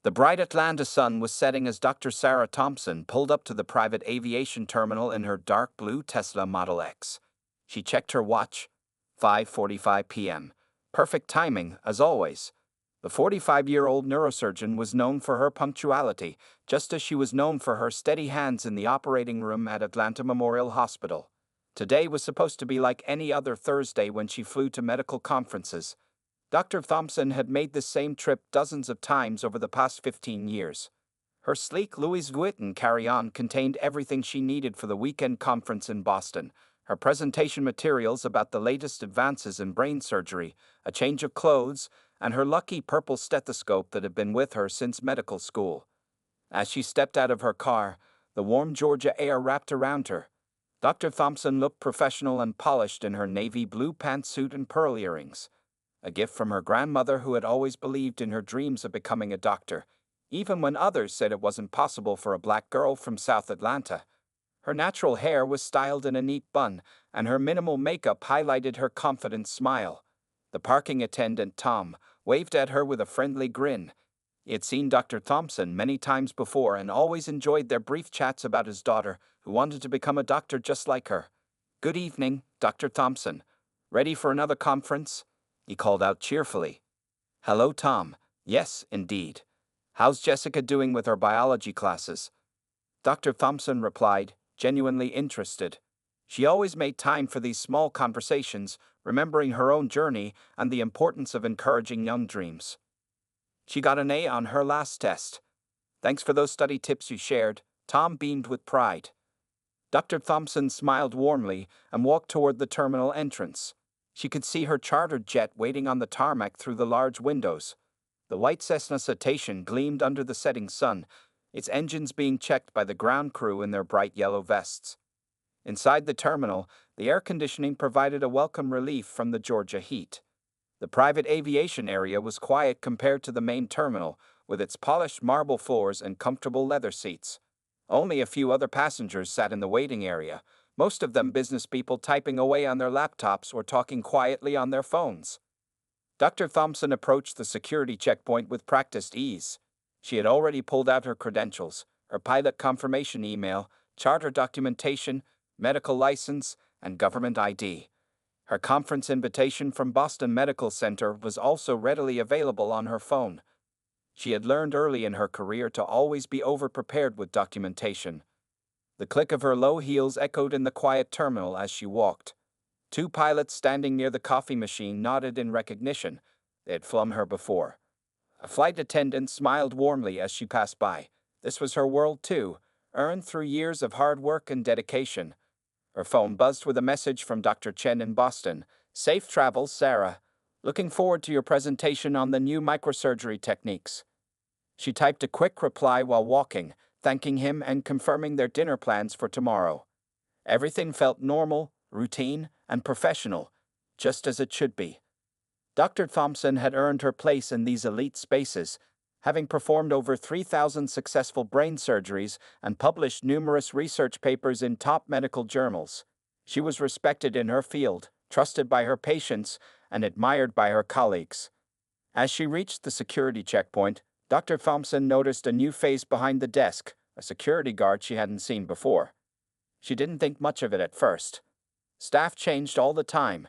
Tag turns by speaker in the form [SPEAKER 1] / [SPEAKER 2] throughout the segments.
[SPEAKER 1] The bright Atlanta sun was setting as Dr. Sarah Thompson pulled up to the private aviation terminal in her dark blue Tesla Model X. She checked her watch. 5:45 p.m. Perfect timing, as always. The 45-year-old neurosurgeon was known for her punctuality, just as she was known for her steady hands in the operating room at Atlanta Memorial Hospital. Today was supposed to be like any other Thursday when she flew to medical conferences. Dr. Thompson had made this same trip dozens of times over the past 15 years. Her sleek Louis Vuitton carry-on contained everything she needed for the weekend conference in Boston: her presentation materials about the latest advances in brain surgery, a change of clothes, and her lucky purple stethoscope that had been with her since medical school. As she stepped out of her car, the warm Georgia air wrapped around her. Dr. Thompson looked professional and polished in her navy blue pantsuit and pearl earrings, a gift from her grandmother who had always believed in her dreams of becoming a doctor, even when others said it wasn't possible for a black girl from South Atlanta. Her natural hair was styled in a neat bun, and her minimal makeup highlighted her confident smile. The parking attendant, Tom, waved at her with a friendly grin. He had seen Dr. Thompson many times before and always enjoyed their brief chats about his daughter, who wanted to become a doctor just like her. "Good evening, Dr. Thompson. Ready for another conference?" he called out cheerfully. "Hello, Tom. Yes, indeed. How's Jessica doing with her biology classes?" Dr. Thompson replied, genuinely interested. She always made time for these small conversations, remembering her own journey and the importance of encouraging young dreams. "She got an A on her last test. Thanks for those study tips you shared." Tom beamed with pride. Dr. Thompson smiled warmly and walked toward the terminal entrance. She could see her chartered jet waiting on the tarmac through the large windows. The white Cessna Citation gleamed under the setting sun, its engines being checked by the ground crew in their bright yellow vests. Inside the terminal, the air conditioning provided a welcome relief from the Georgia heat. The private aviation area was quiet compared to the main terminal, with its polished marble floors and comfortable leather seats. Only a few other passengers sat in the waiting area, most of them business people typing away on their laptops or talking quietly on their phones. Dr. Thompson approached the security checkpoint with practiced ease. She had already pulled out her credentials, her pilot confirmation email, charter documentation, medical license, and government ID. Her conference invitation from Boston Medical Center was also readily available on her phone. She had learned early in her career to always be over-prepared with documentation. The click of her low heels echoed in the quiet terminal as she walked. Two pilots standing near the coffee machine nodded in recognition. They had flown her before. A flight attendant smiled warmly as she passed by. This was her world too, earned through years of hard work and dedication. Her phone buzzed with a message from Dr. Chen in Boston. "Safe travels, Sarah. Looking forward to your presentation on the new microsurgery techniques." She typed a quick reply while walking, thanking him and confirming their dinner plans for tomorrow. Everything felt normal, routine, and professional, just as it should be. Dr. Thompson had earned her place in these elite spaces, having performed over 3,000 successful brain surgeries and published numerous research papers in top medical journals. She was respected in her field, trusted by her patients, and admired by her colleagues. As she reached the security checkpoint, Dr. Thompson noticed a new face behind the desk, a security guard she hadn't seen before. She didn't think much of it at first. Staff changed all the time.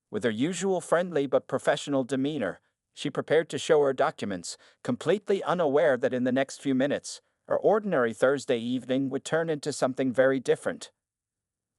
[SPEAKER 1] With her usual friendly but professional demeanor, she prepared to show her documents, completely unaware that in the next few minutes, her ordinary Thursday evening would turn into something very different.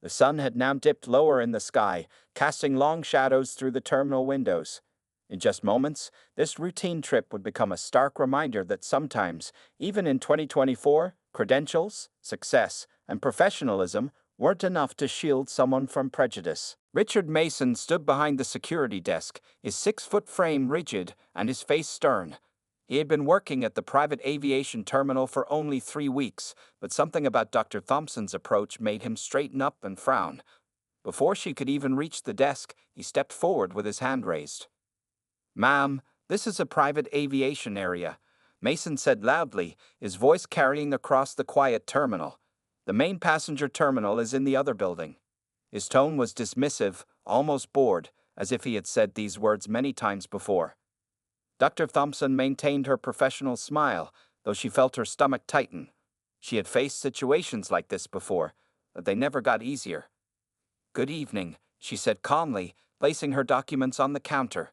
[SPEAKER 1] The sun had now dipped lower in the sky, casting long shadows through the terminal windows. In just moments, this routine trip would become a stark reminder that sometimes, even in 2024, credentials, success, and professionalism weren't enough to shield someone from prejudice. Richard Mason stood behind the security desk, his 6-foot frame rigid and his face stern. He had been working at the private aviation terminal for only 3 weeks, but something about Dr. Thompson's approach made him straighten up and frown. Before she could even reach the desk, he stepped forward with his hand raised. "Ma'am, this is a private aviation area," Mason said loudly, his voice carrying across the quiet terminal. "The main passenger terminal is in the other building." His tone was dismissive, almost bored, as if he had said these words many times before. Dr. Thompson maintained her professional smile, though she felt her stomach tighten. She had faced situations like this before, but they never got easier. "Good evening," she said calmly, placing her documents on the counter.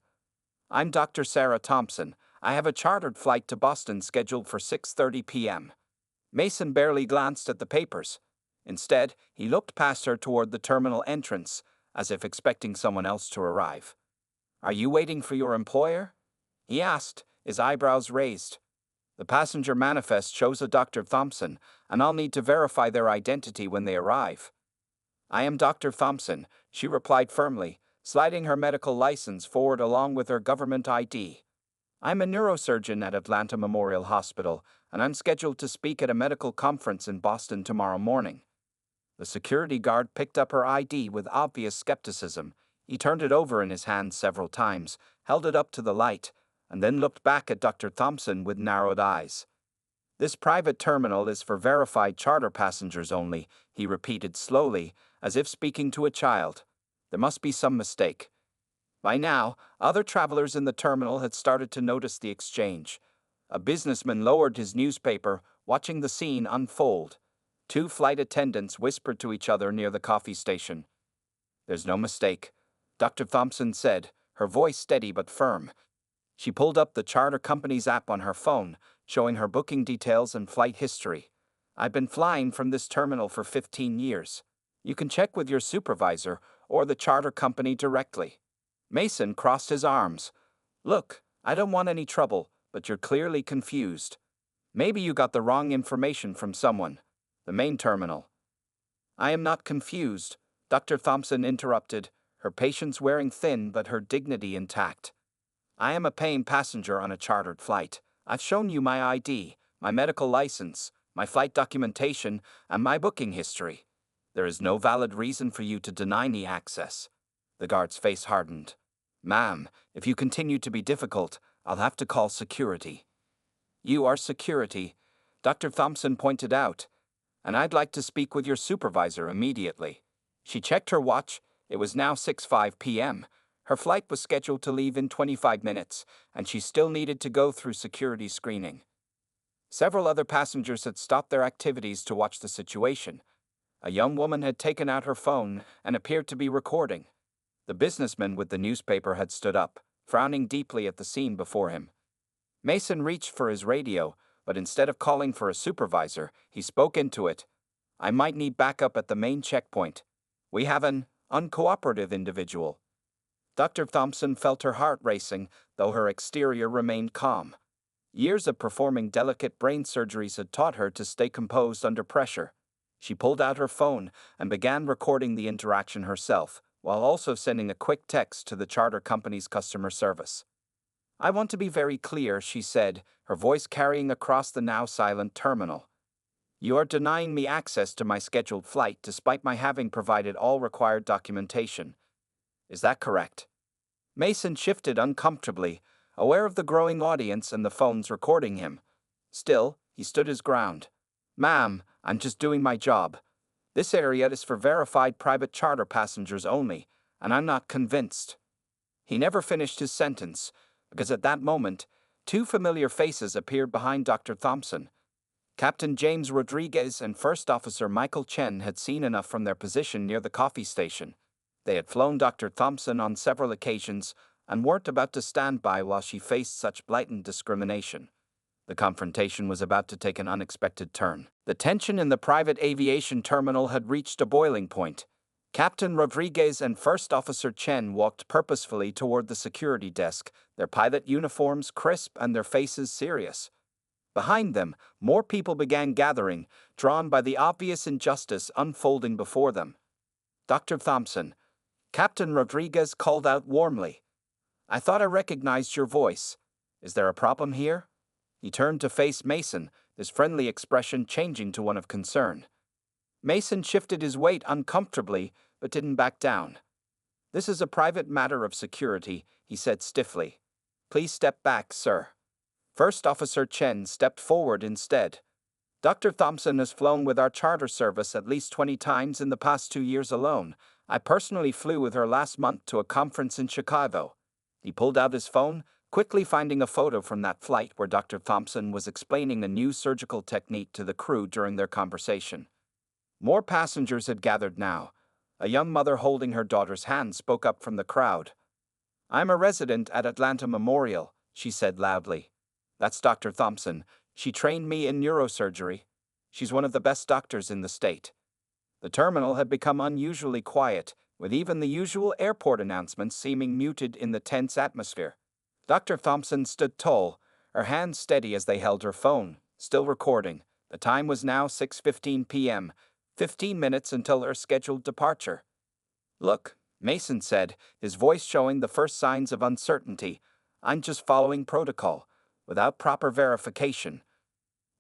[SPEAKER 1] "I'm Dr. Sarah Thompson. I have a chartered flight to Boston scheduled for 6:30 p.m. Mason barely glanced at the papers. Instead, he looked past her toward the terminal entrance, as if expecting someone else to arrive. "Are you waiting for your employer?" he asked, his eyebrows raised. "The passenger manifest shows a Dr. Thompson, and I'll need to verify their identity when they arrive." "I am Dr. Thompson," she replied firmly, sliding her medical license forward along with her government ID. "I'm a neurosurgeon at Atlanta Memorial Hospital, and I'm scheduled to speak at a medical conference in Boston tomorrow morning." The security guard picked up her ID with obvious skepticism. He turned it over in his hand several times, held it up to the light, and then looked back at Dr. Thompson with narrowed eyes. "This private terminal is for verified charter passengers only," he repeated slowly, as if speaking to a child. "There must be some mistake." By now, other travelers in the terminal had started to notice the exchange. A businessman lowered his newspaper, watching the scene unfold. Two flight attendants whispered to each other near the coffee station. "There's no mistake," Dr. Thompson said, her voice steady but firm. She pulled up the charter company's app on her phone, showing her booking details and flight history. "I've been flying from this terminal for 15 years. You can check with your supervisor or the charter company directly." Mason crossed his arms. "Look, I don't want any trouble, but you're clearly confused. Maybe you got the wrong information from someone. The main terminal." "I am not confused," Dr. Thompson interrupted, her patience wearing thin but her dignity intact. "I am a paying passenger on a chartered flight. I've shown you my ID, my medical license, my flight documentation, and my booking history. There is no valid reason for you to deny me access." The guard's face hardened. "Ma'am, if you continue to be difficult, I'll have to call security." "You are security," Dr. Thompson pointed out, "and I'd like to speak with your supervisor immediately." She checked her watch. It was now 6:05 p.m. Her flight was scheduled to leave in 25 minutes, and she still needed to go through security screening. Several other passengers had stopped their activities to watch the situation. A young woman had taken out her phone and appeared to be recording. The businessman with the newspaper had stood up, frowning deeply at the scene before him. Mason reached for his radio, but instead of calling for a supervisor, he spoke into it. "I might need backup at the main checkpoint. We have an uncooperative individual." Dr. Thompson felt her heart racing, though her exterior remained calm. Years of performing delicate brain surgeries had taught her to stay composed under pressure. She pulled out her phone and began recording the interaction herself, while also sending a quick text to the charter company's customer service. "I want to be very clear," she said, her voice carrying across the now silent terminal. "You are denying me access to my scheduled flight despite my having provided all required documentation. Is that correct?" Mason shifted uncomfortably, aware of the growing audience and the phones recording him. Still, he stood his ground. "Ma'am, I'm just doing my job. This area is for verified private charter passengers only, and I'm not convinced." He never finished his sentence, because at that moment, two familiar faces appeared behind Dr. Thompson. Captain James Rodriguez and First Officer Michael Chen had seen enough from their position near the coffee station. They had flown Dr. Thompson on several occasions and weren't about to stand by while she faced such blatant discrimination. The confrontation was about to take an unexpected turn. The tension in the private aviation terminal had reached a boiling point. Captain Rodriguez and First Officer Chen walked purposefully toward the security desk, their pilot uniforms crisp and their faces serious. Behind them, more people began gathering, drawn by the obvious injustice unfolding before them. "Dr. Thompson," Captain Rodriguez called out warmly, "I thought I recognized your voice. Is there a problem here?" He turned to face Mason, his friendly expression changing to one of concern. Mason shifted his weight uncomfortably, but didn't back down. "This is a private matter of security," he said stiffly. "Please step back, sir." First Officer Chen stepped forward instead. "Dr. Thompson has flown with our charter service at least 20 times in the past 2 years alone. I personally flew with her last month to a conference in Chicago." He pulled out his phone, quickly finding a photo from that flight where Dr. Thompson was explaining a new surgical technique to the crew during their conversation. More passengers had gathered now. A young mother holding her daughter's hand spoke up from the crowd. "I'm a resident at Atlanta Memorial," she said loudly. "That's Dr. Thompson. She trained me in neurosurgery. She's one of the best doctors in the state." The terminal had become unusually quiet, with even the usual airport announcements seeming muted in the tense atmosphere. Dr. Thompson stood tall, her hands steady as they held her phone, still recording. The time was now 6:15 p.m., 15 minutes until her scheduled departure. "Look," Mason said, his voice showing the first signs of uncertainty, "I'm just following protocol, without proper verification."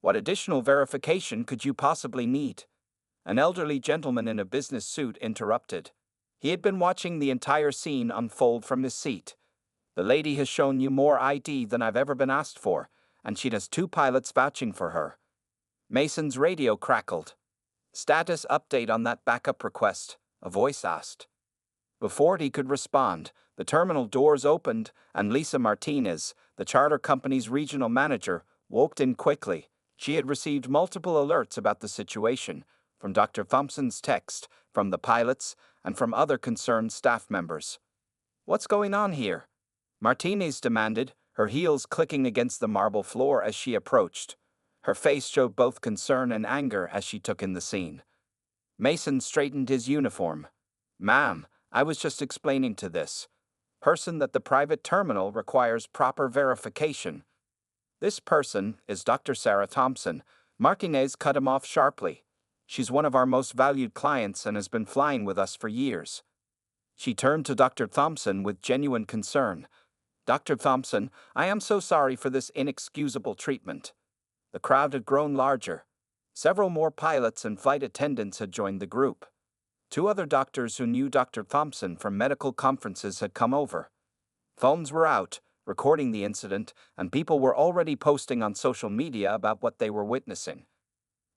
[SPEAKER 1] "What additional verification could you possibly need?" An elderly gentleman in a business suit interrupted. He had been watching the entire scene unfold from his seat. "The lady has shown you more ID than I've ever been asked for, and she has 2 pilots vouching for her." Mason's radio crackled. "Status update on that backup request," a voice asked. Before he could respond, the terminal doors opened and Lisa Martinez, the charter company's regional manager, walked in quickly. She had received multiple alerts about the situation, from Dr. Thompson's text, from the pilots, and from other concerned staff members. "What's going on here?" Martinez demanded, her heels clicking against the marble floor as she approached. Her face showed both concern and anger as she took in the scene. Mason straightened his uniform. "Ma'am, I was just explaining to this person that the private terminal requires proper verification." "This person is Dr. Sarah Thompson." Martinez cut him off sharply. "She's one of our most valued clients and has been flying with us for years." She turned to Dr. Thompson with genuine concern. "Dr. Thompson, I am so sorry for this inexcusable treatment." The crowd had grown larger. Several more pilots and flight attendants had joined the group. 2 other doctors who knew Dr. Thompson from medical conferences had come over. Phones were out, recording the incident, and people were already posting on social media about what they were witnessing.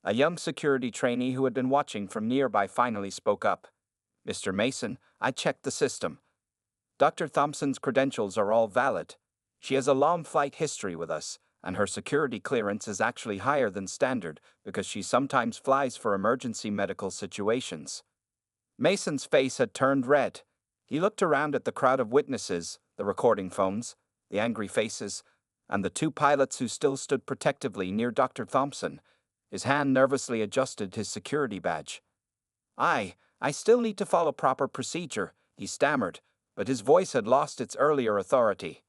[SPEAKER 1] A young security trainee who had been watching from nearby finally spoke up. "Mr. Mason, I checked the system. Dr. Thompson's credentials are all valid. She has a long flight history with us, and her security clearance is actually higher than standard because she sometimes flies for emergency medical situations." Mason's face had turned red. He looked around at the crowd of witnesses, the recording phones, the angry faces, and the 2 pilots who still stood protectively near Dr. Thompson. His hand nervously adjusted his security badge. I still need to follow proper procedure," he stammered, but his voice had lost its earlier authority.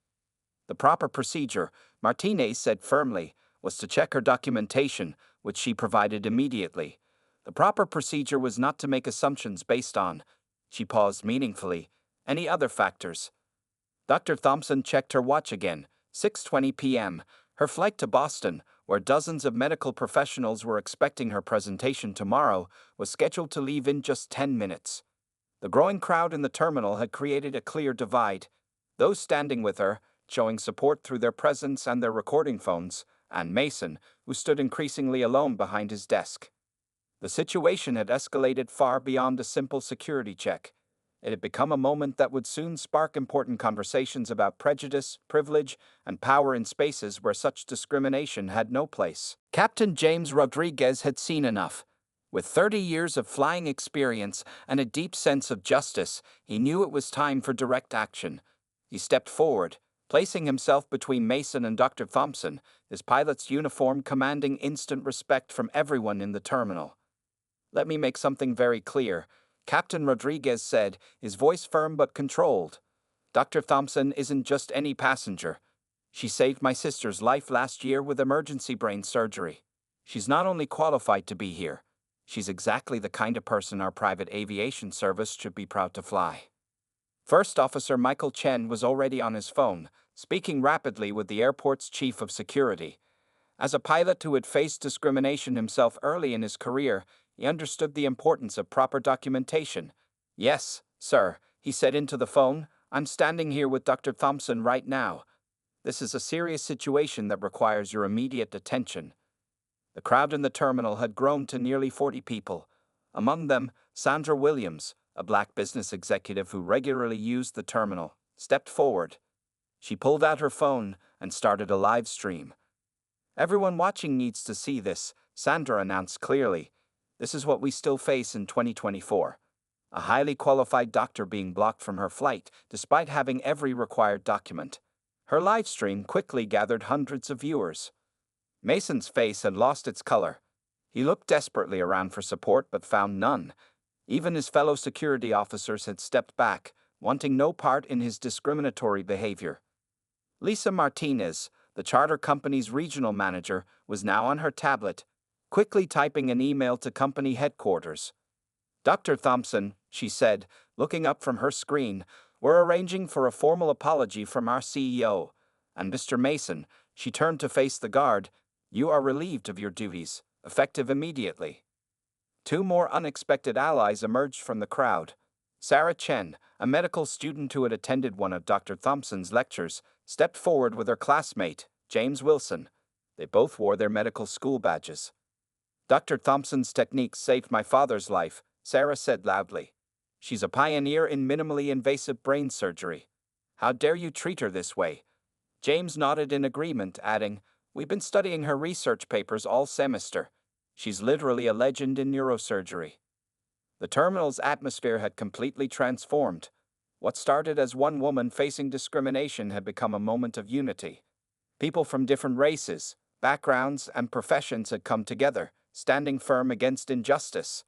[SPEAKER 1] The proper procedure, Martinez said firmly, was to check her documentation, which she provided immediately. The proper procedure was not to make assumptions based on, she paused meaningfully, any other factors. Dr. Thompson checked her watch again, 6:20 p.m. Her flight to Boston, where dozens of medical professionals were expecting her presentation tomorrow, was scheduled to leave in just 10 minutes. The growing crowd in the terminal had created a clear divide. Those standing with her, showing support through their presence and their recording phones, and Mason, who stood increasingly alone behind his desk. The situation had escalated far beyond a simple security check. It had become a moment that would soon spark important conversations about prejudice, privilege, and power in spaces where such discrimination had no place. Captain James Rodriguez had seen enough. With 30 years of flying experience and a deep sense of justice, he knew it was time for direct action. He stepped forward, placing himself between Mason and Dr. Thompson, his pilot's uniform commanding instant respect from everyone in the terminal. "Let me make something very clear," Captain Rodriguez said, his voice firm but controlled. "Dr. Thompson isn't just any passenger. She saved my sister's life last year with emergency brain surgery. She's not only qualified to be here, she's exactly the kind of person our private aviation service should be proud to fly." First Officer Michael Chen was already on his phone, speaking rapidly with the airport's chief of security. As a pilot who had faced discrimination himself early in his career, he understood the importance of proper documentation. "Yes, sir," he said into the phone, "I'm standing here with Dr. Thompson right now. This is a serious situation that requires your immediate attention." The crowd in the terminal had grown to nearly 40 people. Among them, Sandra Williams, a black business executive who regularly used the terminal, stepped forward. She pulled out her phone and started a live stream. "Everyone watching needs to see this," Sandra announced clearly. "This is what we still face in 2024. A highly qualified doctor being blocked from her flight despite having every required document." Her live stream quickly gathered hundreds of viewers. Mason's face had lost its color. He looked desperately around for support but found none. Even his fellow security officers had stepped back, wanting no part in his discriminatory behavior. Lisa Martinez, the charter company's regional manager, was now on her tablet, quickly typing an email to company headquarters. "Dr. Thompson," she said, looking up from her screen, "we're arranging for a formal apology from our CEO. And Mr. Mason," she turned to face the guard, "you are relieved of your duties, effective immediately." Two more unexpected allies emerged from the crowd. Sarah Chen, a medical student who had attended one of Dr. Thompson's lectures, stepped forward with her classmate, James Wilson. They both wore their medical school badges. "Dr. Thompson's techniques saved my father's life," Sarah said loudly. "She's a pioneer in minimally invasive brain surgery. How dare you treat her this way?" James nodded in agreement, adding, "We've been studying her research papers all semester. She's literally a legend in neurosurgery." The terminal's atmosphere had completely transformed. What started as one woman facing discrimination had become a moment of unity. People from different races, backgrounds, and professions had come together, standing firm against injustice.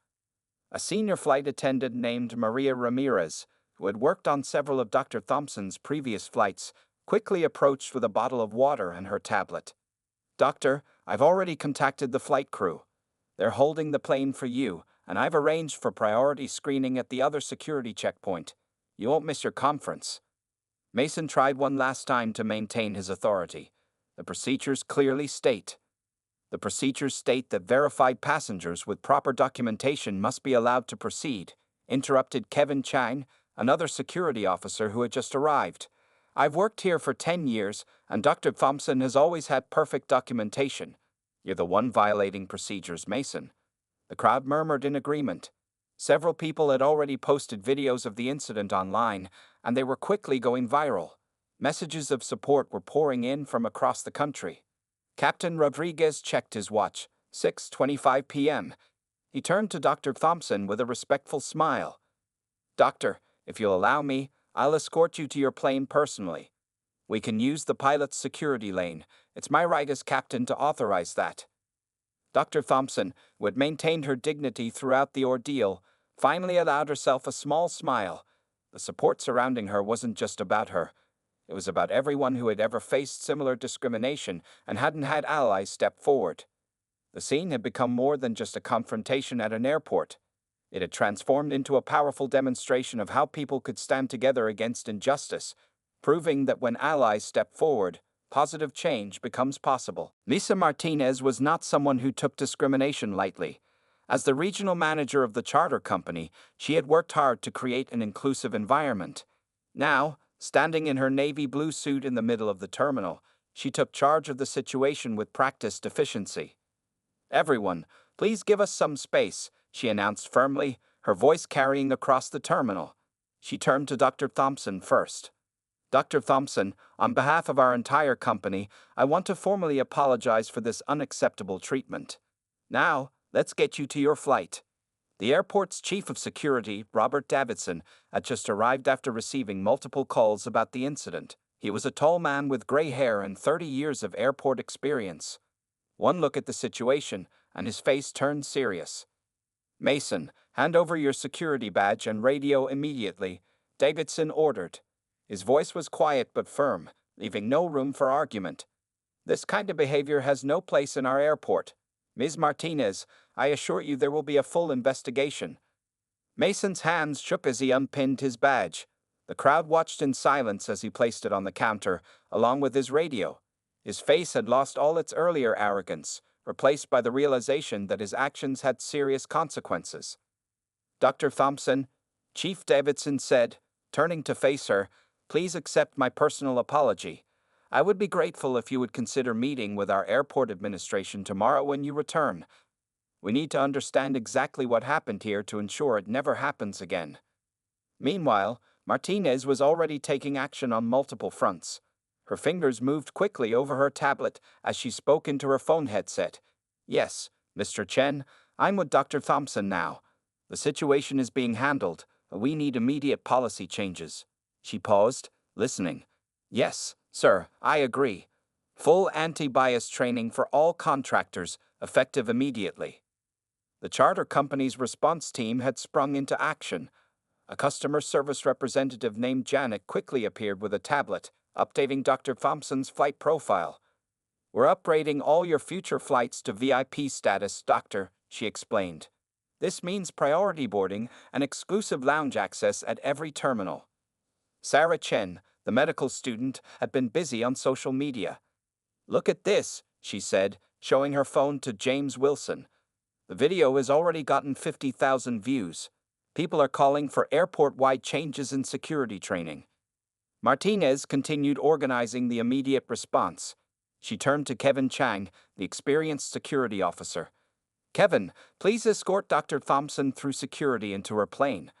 [SPEAKER 1] A senior flight attendant named Maria Ramirez, who had worked on several of Dr. Thompson's previous flights, quickly approached with a bottle of water and her tablet. "Doctor, I've already contacted the flight crew. They're holding the plane for you, and I've arranged for priority screening at the other security checkpoint. You won't miss your conference." Mason tried one last time to maintain his authority. The procedures state that verified passengers with proper documentation must be allowed to proceed, interrupted Kevin Chang, another security officer who had just arrived. "I've worked here for 10 years, and Dr. Thompson has always had perfect documentation." "You're the one violating procedures, Mason." The crowd murmured in agreement. Several people had already posted videos of the incident online, and they were quickly going viral. Messages of support were pouring in from across the country. Captain Rodriguez checked his watch, 6:25 p.m. He turned to Dr. Thompson with a respectful smile. "Doctor, if you'll allow me, I'll escort you to your plane personally. We can use the pilot's security lane. It's my right as captain to authorize that." Dr. Thompson, who had maintained her dignity throughout the ordeal, finally allowed herself a small smile. The support surrounding her wasn't just about her. It was about everyone who had ever faced similar discrimination and hadn't had allies step forward. The scene had become more than just a confrontation at an airport. It had transformed into a powerful demonstration of how people could stand together against injustice, proving that when allies step forward, positive change becomes possible. Lisa Martinez was not someone who took discrimination lightly. As the regional manager of the charter company, she had worked hard to create an inclusive environment. Now, standing in her navy blue suit in the middle of the terminal, she took charge of the situation with practiced efficiency. "Everyone, please give us some space," she announced firmly, her voice carrying across the terminal. She turned to Dr. Thompson first. "Dr. Thompson, on behalf of our entire company, I want to formally apologize for this unacceptable treatment. Now, let's get you to your flight." The airport's chief of security, Robert Davidson, had just arrived after receiving multiple calls about the incident. He was a tall man with gray hair and 30 years of airport experience. One look at the situation, and his face turned serious. "Mason, hand over your security badge and radio immediately," Davidson ordered. His voice was quiet but firm, leaving no room for argument. "This kind of behavior has no place in our airport. Ms. Martinez, I assure you there will be a full investigation." Mason's hands shook as he unpinned his badge. The crowd watched in silence as he placed it on the counter, along with his radio. His face had lost all its earlier arrogance, replaced by the realization that his actions had serious consequences. "Dr. Thompson," Chief Davidson said, turning to face her, "please accept my personal apology. I would be grateful if you would consider meeting with our airport administration tomorrow when you return. We need to understand exactly what happened here to ensure it never happens again." Meanwhile, Martinez was already taking action on multiple fronts. Her fingers moved quickly over her tablet as she spoke into her phone headset. Yes, Mr. Chen, I'm with Dr. Thompson now. The situation is being handled. We need immediate policy changes. She paused, listening. Yes, sir, I agree. Full anti-bias training for all contractors, effective immediately. The charter company's response team had sprung into action. A customer service representative named Janet quickly appeared with a tablet, updating Dr. Thompson's flight profile. We're upgrading all your future flights to VIP status, doctor, she explained. This means priority boarding and exclusive lounge access at every terminal. Sarah Chen, the medical student, had been busy on social media. Look at this, she said, showing her phone to James Wilson. The video has already gotten 50,000 views. People are calling for airport-wide changes in security training. Martinez continued organizing the immediate response. She turned to Kevin Chang, the experienced security officer. Kevin, please escort Dr. Thompson through security into her plane.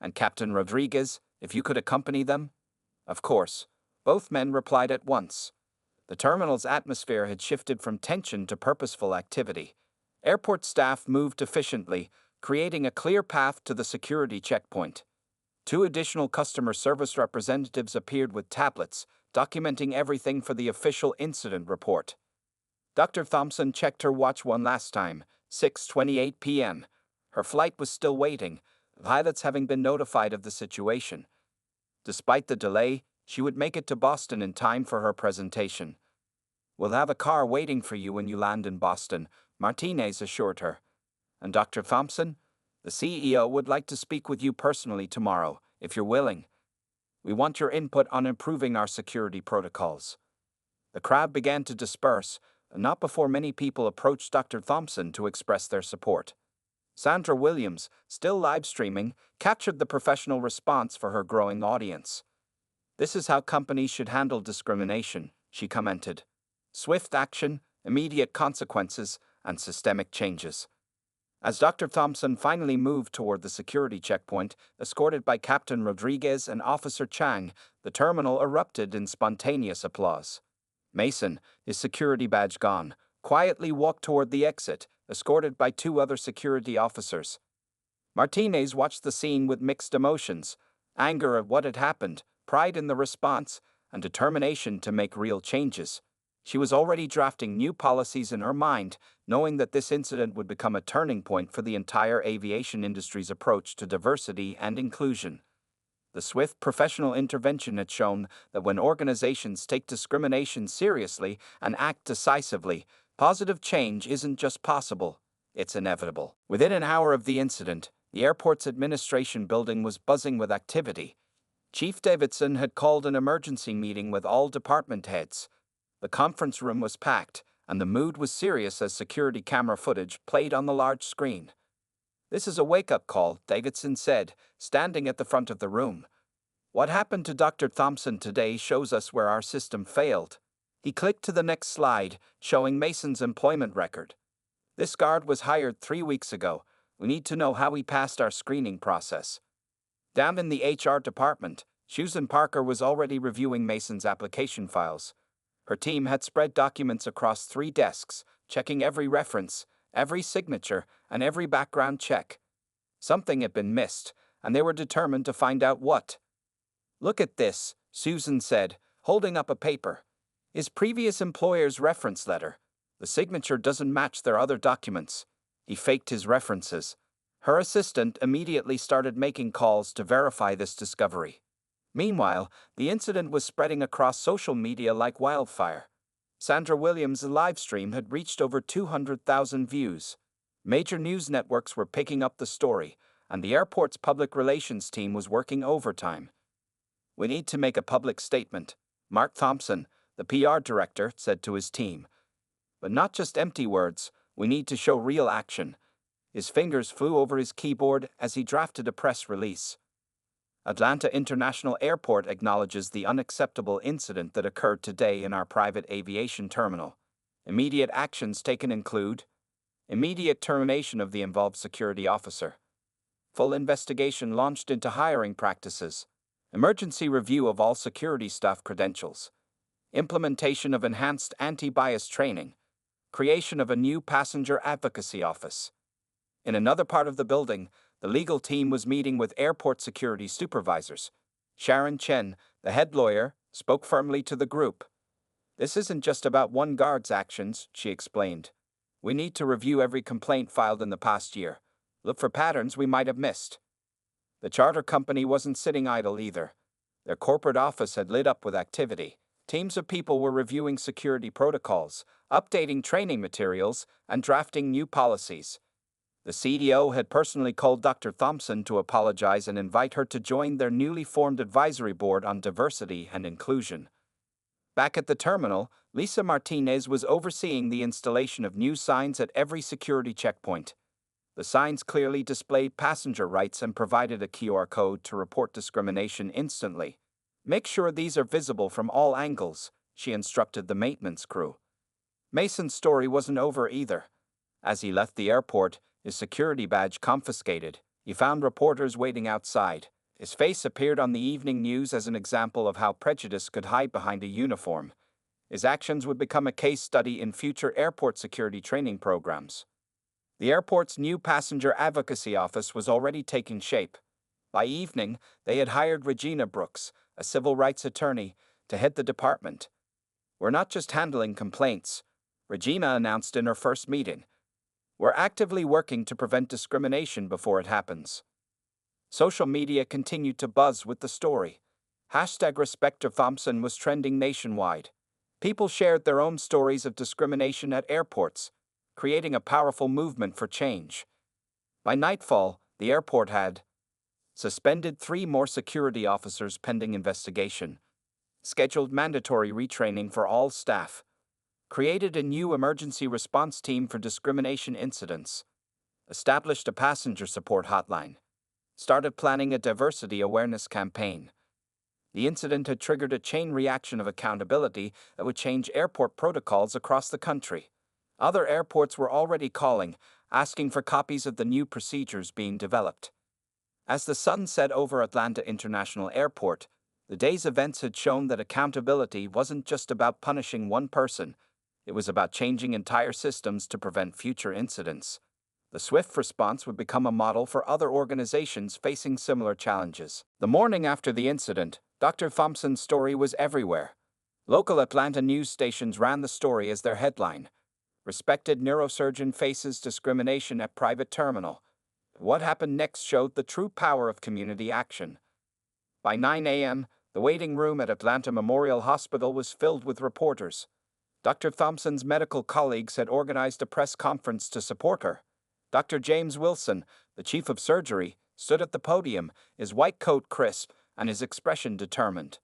[SPEAKER 1] And Captain Rodriguez, if you could accompany them? Of course. Both men replied at once. The terminal's atmosphere had shifted from tension to purposeful activity. Airport staff moved efficiently, creating a clear path to the security checkpoint. 2 additional customer service representatives appeared with tablets, documenting everything for the official incident report. Dr. Thompson checked her watch one last time, 6:28 p.m. Her flight was still waiting, pilots having been notified of the situation. Despite the delay, she would make it to Boston in time for her presentation. We'll have a car waiting for you when you land in Boston, Martinez assured her. And Dr. Thompson, the CEO would like to speak with you personally tomorrow, if you're willing. We want your input on improving our security protocols. The crowd began to disperse, not before many people approached Dr. Thompson to express their support. Sandra Williams, still live streaming, captured the professional response for her growing audience. This is how companies should handle discrimination, she commented. Swift action, immediate consequences, and systemic changes. As Dr. Thompson finally moved toward the security checkpoint, escorted by Captain Rodriguez and Officer Chang, the terminal erupted in spontaneous applause. Mason, his security badge gone, quietly walked toward the exit, escorted by 2 other security officers. Martinez watched the scene with mixed emotions, anger at what had happened, pride in the response, and determination to make real changes. She was already drafting new policies in her mind, knowing that this incident would become a turning point for the entire aviation industry's approach to diversity and inclusion. The swift professional intervention had shown that when organizations take discrimination seriously and act decisively, positive change isn't just possible, it's inevitable. Within an hour of the incident, the airport's administration building was buzzing with activity. Chief Davidson had called an emergency meeting with all department heads. The conference room was packed, and the mood was serious as security camera footage played on the large screen. This is a wake-up call, Davidson said, standing at the front of the room. What happened to Dr. Thompson today shows us where our system failed. He clicked to the next slide, showing Mason's employment record. This guard was hired 3 weeks ago. We need to know how he passed our screening process. Down in the HR department, Susan Parker was already reviewing Mason's application files. Her team had spread documents across 3 desks, checking every reference, every signature, and every background check. Something had been missed, and they were determined to find out what. Look at this, Susan said, holding up a paper. His previous employer's reference letter. The signature doesn't match their other documents. He faked his references. Her assistant immediately started making calls to verify this discovery. Meanwhile, the incident was spreading across social media like wildfire. Sandra Williams' livestream had reached over 200,000 views. Major news networks were picking up the story, and the airport's public relations team was working overtime. We need to make a public statement, Mark Thompson, the PR director, said to his team. But not just empty words, we need to show real action. His fingers flew over his keyboard as he drafted a press release. Atlanta International Airport acknowledges the unacceptable incident that occurred today in our private aviation terminal. Immediate actions taken include immediate termination of the involved security officer, full investigation launched into hiring practices, emergency review of all security staff credentials, implementation of enhanced anti-bias training, creation of a new passenger advocacy office. In another part of the building, the legal team was meeting with airport security supervisors. Sharon Chen, the head lawyer, spoke firmly to the group. "This isn't just about one guard's actions," she explained. "We need to review every complaint filed in the past year. Look for patterns we might have missed." The charter company wasn't sitting idle either. Their corporate office had lit up with activity. Teams of people were reviewing security protocols, updating training materials, and drafting new policies. The CDO had personally called Dr. Thompson to apologize and invite her to join their newly formed advisory board on diversity and inclusion. Back at the terminal, Lisa Martinez was overseeing the installation of new signs at every security checkpoint. The signs clearly displayed passenger rights and provided a QR code to report discrimination instantly. "Make sure these are visible from all angles," she instructed the maintenance crew. Mason's story wasn't over either. As he left the airport, his security badge confiscated, he found reporters waiting outside. His face appeared on the evening news as an example of how prejudice could hide behind a uniform. His actions would become a case study in future airport security training programs. The airport's new passenger advocacy office was already taking shape. By evening, they had hired Regina Brooks, a civil rights attorney, to head the department. "We're not just handling complaints," Regina announced in her first meeting. "We're actively working to prevent discrimination before it happens." Social media continued to buzz with the story. #RespectDrThompson was trending nationwide. People shared their own stories of discrimination at airports, creating a powerful movement for change. By nightfall, the airport had suspended 3 more security officers pending investigation, scheduled mandatory retraining for all staff, created a new emergency response team for discrimination incidents, established a passenger support hotline, started planning a diversity awareness campaign. The incident had triggered a chain reaction of accountability that would change airport protocols across the country. Other airports were already calling, asking for copies of the new procedures being developed. As the sun set over Atlanta International Airport, the day's events had shown that accountability wasn't just about punishing one person, it was about changing entire systems to prevent future incidents. The swift response would become a model for other organizations facing similar challenges. The morning after the incident, Dr. Thompson's story was everywhere. Local Atlanta news stations ran the story as their headline. "Respected neurosurgeon faces discrimination at private terminal." What happened next showed the true power of community action. By 9 a.m., the waiting room at Atlanta Memorial Hospital was filled with reporters. Dr. Thompson's medical colleagues had organized a press conference to support her. Dr. James Wilson, the chief of surgery, stood at the podium, his white coat crisp and his expression determined.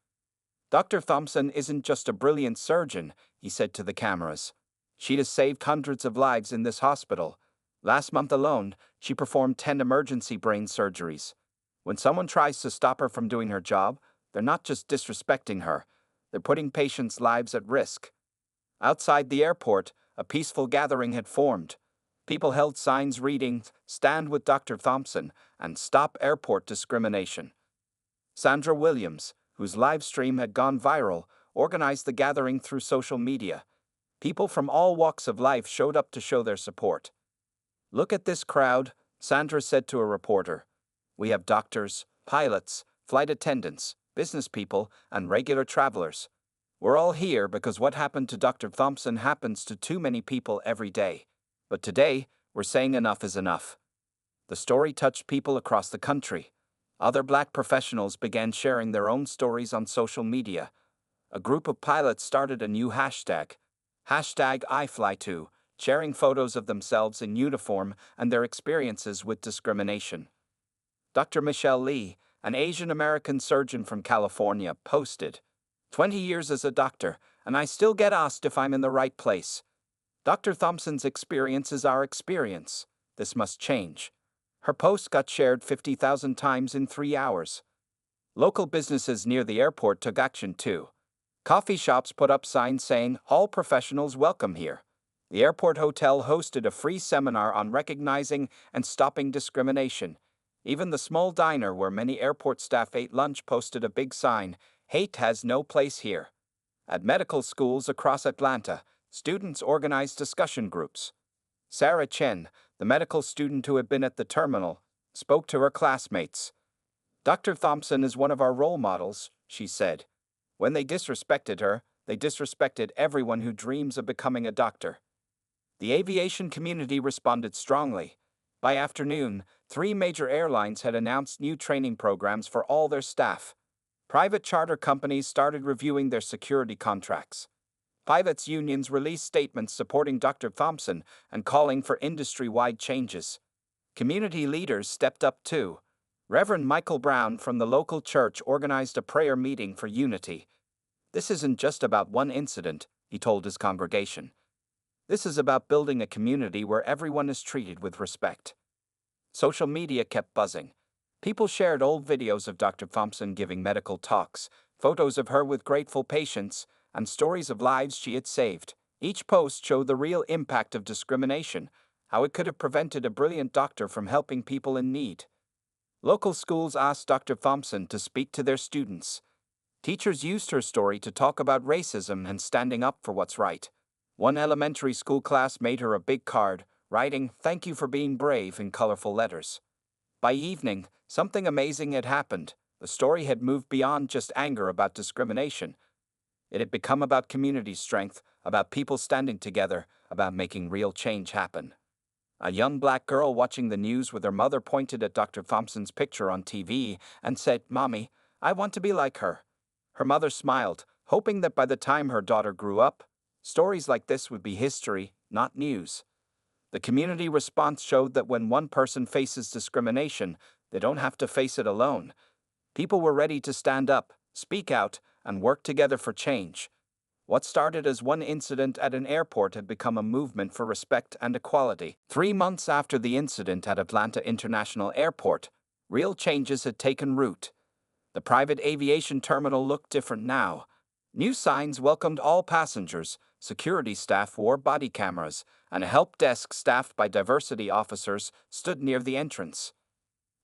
[SPEAKER 1] "Dr. Thompson isn't just a brilliant surgeon," he said to the cameras. "She has saved hundreds of lives in this hospital. Last month alone, she performed 10 emergency brain surgeries. When someone tries to stop her from doing her job, they're not just disrespecting her, they're putting patients' lives at risk." Outside the airport, a peaceful gathering had formed. People held signs reading, "Stand with Dr. Thompson," and "Stop Airport Discrimination." Sandra Williams, whose live stream had gone viral, organized the gathering through social media. People from all walks of life showed up to show their support. "Look at this crowd," Sandra said to a reporter. "We have doctors, pilots, flight attendants, business people, and regular travelers. We're all here because what happened to Dr. Thompson happens to too many people every day. But today, we're saying enough is enough." The story touched people across the country. Other Black professionals began sharing their own stories on social media. A group of pilots started a new hashtag #IFlyToo, sharing photos of themselves in uniform and their experiences with discrimination. Dr. Michelle Lee, an Asian American surgeon from California, posted, "20 years as a doctor, and I still get asked if I'm in the right place. Dr. Thompson's experience is our experience. This must change." Her post got shared 50,000 times in 3 hours. Local businesses near the airport took action too. Coffee shops put up signs saying, "All professionals welcome here." The airport hotel hosted a free seminar on recognizing and stopping discrimination. Even the small diner where many airport staff ate lunch posted a big sign, "Hate has no place here." At medical schools across Atlanta, students organized discussion groups. Sarah Chen, the medical student who had been at the terminal, spoke to her classmates. "Dr. Thompson is one of our role models," she said. "When they disrespected her, they disrespected everyone who dreams of becoming a doctor." The aviation community responded strongly. By afternoon, 3 major airlines had announced new training programs for all their staff. Private charter companies started reviewing their security contracts. Pilots' unions released statements supporting Dr. Thompson and calling for industry-wide changes. Community leaders stepped up too. Reverend Michael Brown from the local church organized a prayer meeting for unity. "This isn't just about one incident," he told his congregation. "This is about building a community where everyone is treated with respect." Social media kept buzzing. People shared old videos of Dr. Thompson giving medical talks, photos of her with grateful patients, and stories of lives she had saved. Each post showed the real impact of discrimination, how it could have prevented a brilliant doctor from helping people in need. Local schools asked Dr. Thompson to speak to their students. Teachers used her story to talk about racism and standing up for what's right. One elementary school class made her a big card, writing, "Thank you for being brave," in colorful letters. By evening, something amazing had happened. The story had moved beyond just anger about discrimination. It had become about community strength, about people standing together, about making real change happen. A young black girl watching the news with her mother pointed at Dr. Thompson's picture on TV and said, "Mommy, I want to be like her." Her mother smiled, hoping that by the time her daughter grew up, stories like this would be history, not news. The community response showed that when one person faces discrimination, they don't have to face it alone. People were ready to stand up, speak out, and work together for change. What started as one incident at an airport had become a movement for respect and equality. 3 months after the incident at Atlanta International Airport, real changes had taken root. The private aviation terminal looked different now. New signs welcomed all passengers, security staff wore body cameras, and a help desk staffed by diversity officers stood near the entrance.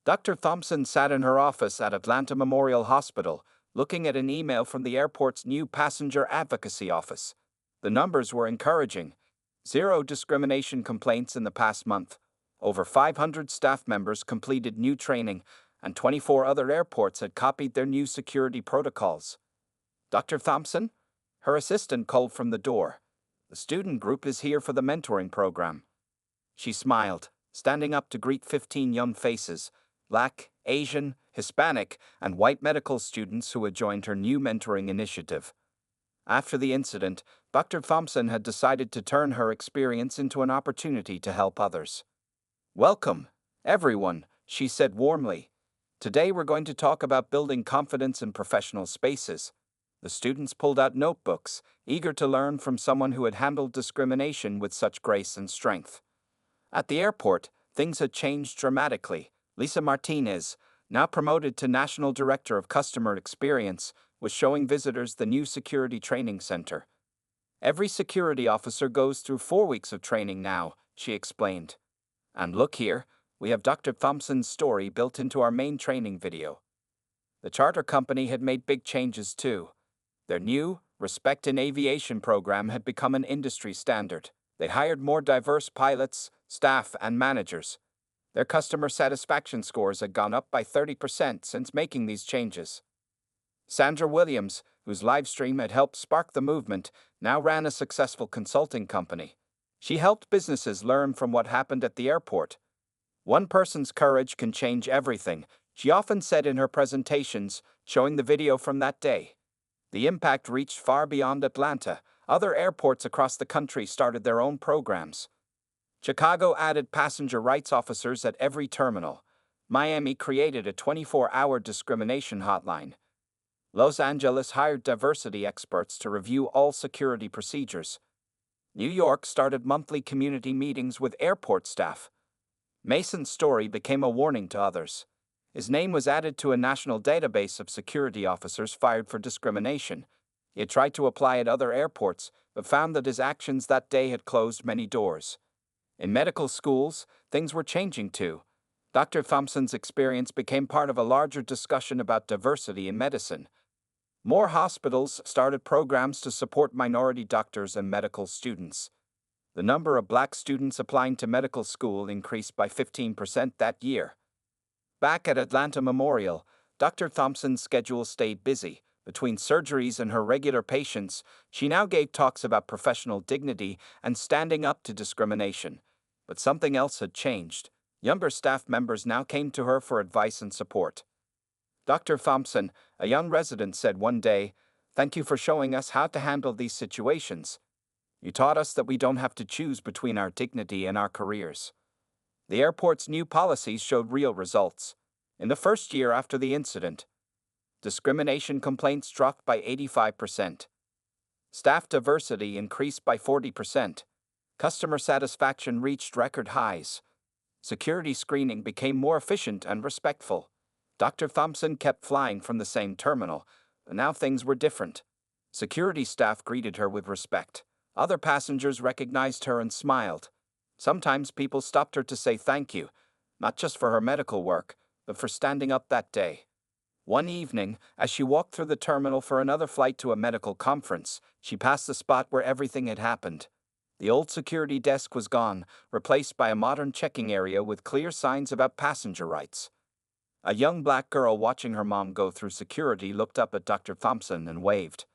[SPEAKER 1] Dr. Thompson sat in her office at Atlanta Memorial Hospital, looking at an email from the airport's new passenger advocacy office. The numbers were encouraging. 0 discrimination complaints in the past month. Over 500 staff members completed new training, and 24 other airports had copied their new security protocols. "Dr. Thompson?" Her assistant called from the door. "The student group is here for the mentoring program." She smiled, standing up to greet 15 young faces, Black, Asian, Hispanic, and white medical students who had joined her new mentoring initiative. After the incident, Dr. Thompson had decided to turn her experience into an opportunity to help others. "Welcome, everyone," she said warmly. "Today we're going to talk about building confidence in professional spaces." The students pulled out notebooks, eager to learn from someone who had handled discrimination with such grace and strength. At the airport, things had changed dramatically. Lisa Martinez, now promoted to National Director of Customer Experience, was showing visitors the new security training center. "Every security officer goes through 4 weeks of training now," she explained. "And look here, we have Dr. Thompson's story built into our main training video." The charter company had made big changes too. Their new Respect in Aviation program had become an industry standard. They hired more diverse pilots, staff, and managers. Their customer satisfaction scores had gone up by 30% since making these changes. Sandra Williams, whose live stream had helped spark the movement, now ran a successful consulting company. She helped businesses learn from what happened at the airport. "One person's courage can change everything," she often said in her presentations, showing the video from that day. The impact reached far beyond Atlanta. Other airports across the country started their own programs. Chicago added passenger rights officers at every terminal. Miami created a 24-hour discrimination hotline. Los Angeles hired diversity experts to review all security procedures. New York started monthly community meetings with airport staff. Mason's story became a warning to others. His name was added to a national database of security officers fired for discrimination. He had tried to apply at other airports, but found that his actions that day had closed many doors. In medical schools, things were changing too. Dr. Thompson's experience became part of a larger discussion about diversity in medicine. More hospitals started programs to support minority doctors and medical students. The number of black students applying to medical school increased by 15% that year. Back at Atlanta Memorial, Dr. Thompson's schedule stayed busy. Between surgeries and her regular patients, she now gave talks about professional dignity and standing up to discrimination. But something else had changed. Younger staff members now came to her for advice and support. Dr. Thompson, a young resident, said one day, "Thank you for showing us how to handle these situations. You taught us that we don't have to choose between our dignity and our careers." The airport's new policies showed real results. In the first year after the incident, discrimination complaints dropped by 85%. Staff diversity increased by 40%. Customer satisfaction reached record highs. Security screening became more efficient and respectful. Dr. Thompson kept flying from the same terminal, but now things were different. Security staff greeted her with respect. Other passengers recognized her and smiled. Sometimes people stopped her to say thank you, not just for her medical work, but for standing up that day. One evening, as she walked through the terminal for another flight to a medical conference, she passed the spot where everything had happened. The old security desk was gone, replaced by a modern checking area with clear signs about passenger rights. A young black girl watching her mom go through security looked up at Dr. Thompson and waved.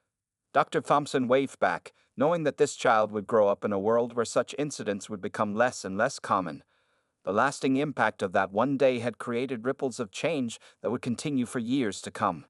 [SPEAKER 1] Dr. Thompson waved back, knowing that this child would grow up in a world where such incidents would become less and less common. The lasting impact of that one day had created ripples of change that would continue for years to come.